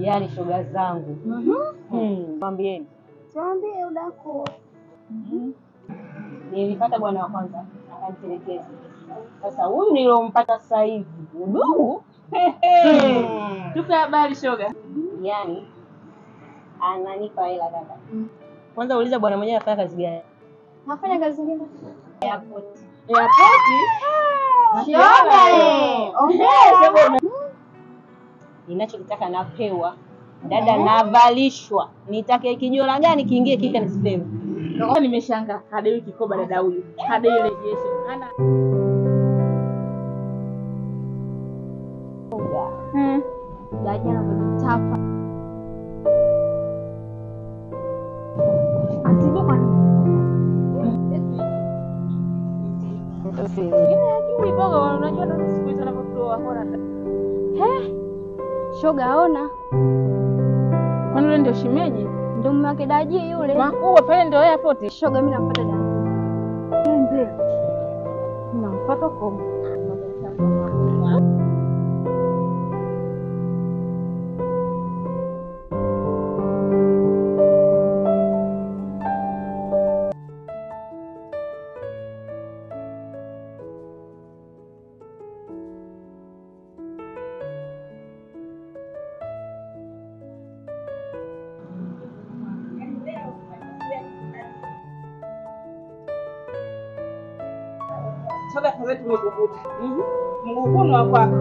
Yaani shoga zangu. Mwambieni. Tuambie udako. Nilipata bwana wa kwanza akanitelekeza. Sasa huyu nilompata sasa hivi udugu. Tupe habari shoga. Yaani ananipa hela dada. Kwanza uliza bwana mwenyewe afanya kazi gani? Nafanya kazi gani? Airport. Shoga ongea. Ninachokitaka napewa. Dada navalishwa. Nitake kinyola gani kiingie kika nisipewe. Ndio nimeshangaa. Kadei kikoba dada huyu. Kadei rejesho. Ana Jajana kunitapa. Asibe kwa nini? Unajua ndo siku hizo anapotoa hora. Shoga ona. Kwani yule ndio shimeji? Ndio mume wake Daji yule. Makubwa pale ndio airport. Shoga mimi nampata Daji. Ndio. Nampata kwa Shoga kaza tumekukuta. Mgukuno wa kwako.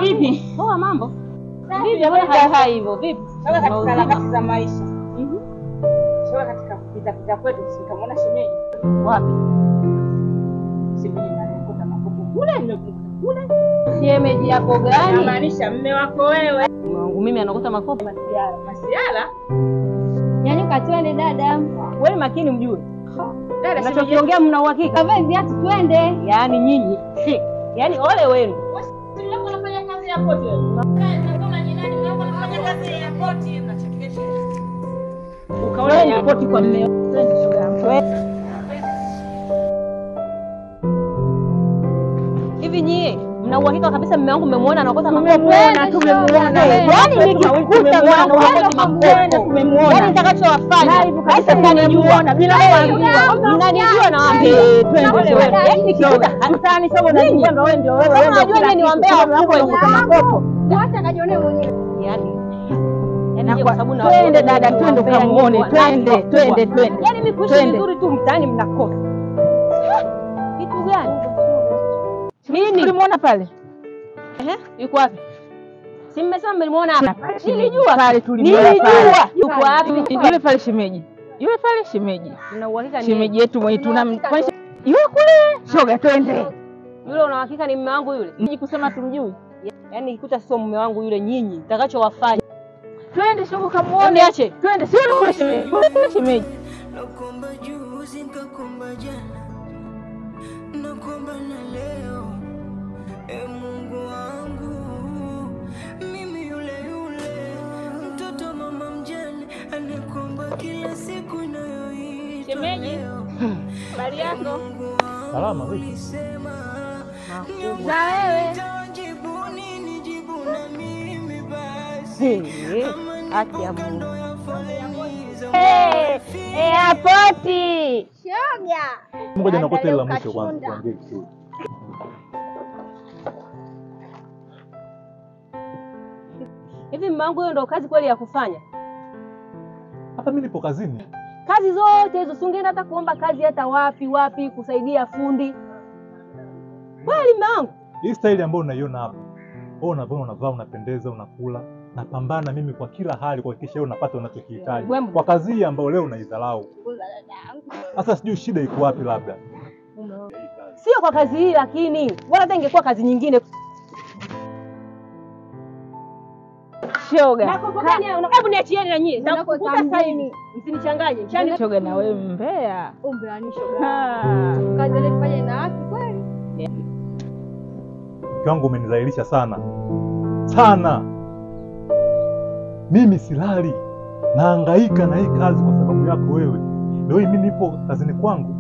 Vipi? Poa mambo. Vipi Mbona hai hivyo? Vipi? Shoga katika harakati za maisha. Shoga katika kupita kwetu sikamwona shemeji. Wapi? Shemeji anakuta makopo. Kule nimekukuta. Kule. Shemeji yako gani? Namaanisha mume wako wewe. Mungu mimi anakuta makopo. Masiala. Yaani ukatwende dada. Wewe makini mjue. Dada shemeji. Unachokiongea mna uhakika? Kavaa viatu twende. Yaani nyinyi. Yaani ole wenu. Wewe unafanya kazi ya poti wewe. Unafanya kazi ya poti unachekesha. Ukaona ya poti kwa mmeo. Twende shoga yangu. Hivi nyie mna uhakika kabisa mume wangu mmemwona anakosa makopo? Tumemuona. Yaani nikikuta mwanangu anakosa makopo. Tumemuona. Yaani nitakachowafanya kabisa mnanijua bila kuambiwa. Mnanijua na waambie twende shoga. Yaani nikikuta mtaani shoga unajua ndio wewe ndio wewe. Unajua nyinyi niwaambia wakubwa anakosa makopo. Hata kajione mwenyewe. Yaani kwa sababu na Twende dada, twende ukamuone. Twende. Yaani mimi kuishi vizuri tu mtaani mnakosa. Kitu gani? Nini? Ulimuona pale? Yuko wapi? Si mmesema mmelimuona hapa. Nilijua pale tulimuona pale. Nilijua. Yuko wapi? Yule pale shemeji. Yule pale shemeji. Una uhakika ni Shemeji yetu mwenye tunamfanya. Yule kule. Shoga twende. yule? Una uhakika ni mume wangu yule? Niji kusema tumjui. Yaani nikikuta sio mume wangu yule, nyinyi nitakachowafanya. Twende shoga kamuone. Niache. Twende sio yule shemeji. Yule shemeji. Nakuomba juzi nikakuomba jana. Nakuomba na leo. Mungu wangu. Mimi yule mtoto mama mjane anakuomba kila siku inayoitwa. Shemeji. Habari yako? Salama vipi? Na wewe. Jibu nini jibu na mimi basi. Haki ya Mungu. Airport. Shoga. Ngoja nakuta ile la mwisho kwanza tuambie kitu. Hivi mume wangu yule ndio kazi kweli ya kufanya? Hata mimi nipo kazini. Kazi zote hizo sungeenda hata kuomba kazi hata wapi kusaidia fundi. Kweli mume wangu? Hii style ambayo unaiona hapa. Wewe unavaa unapendeza, unakula. Napambana mimi kwa kila hali kuhakikisha wewe unapata unachokihitaji. Kwa kazi hii ambayo leo unaidharau. Sasa sijui shida iko wapi labda. Sio kwa kazi hii lakini bora hata ingekuwa kazi nyingine. Shoga. Nakopokani hebu niachieni na nyie. Nakukuta sasa hivi. Msinichanganye. Mchani Shoga na wewe mbea. Umbea ni shoga. Kazi ile fanya na haki kweli. Kiwango umenidhalilisha sana. Sana. Mimi silali. Nahangaika na hii kazi kwa sababu yako wewe. Leo mimi nipo kazini kwangu.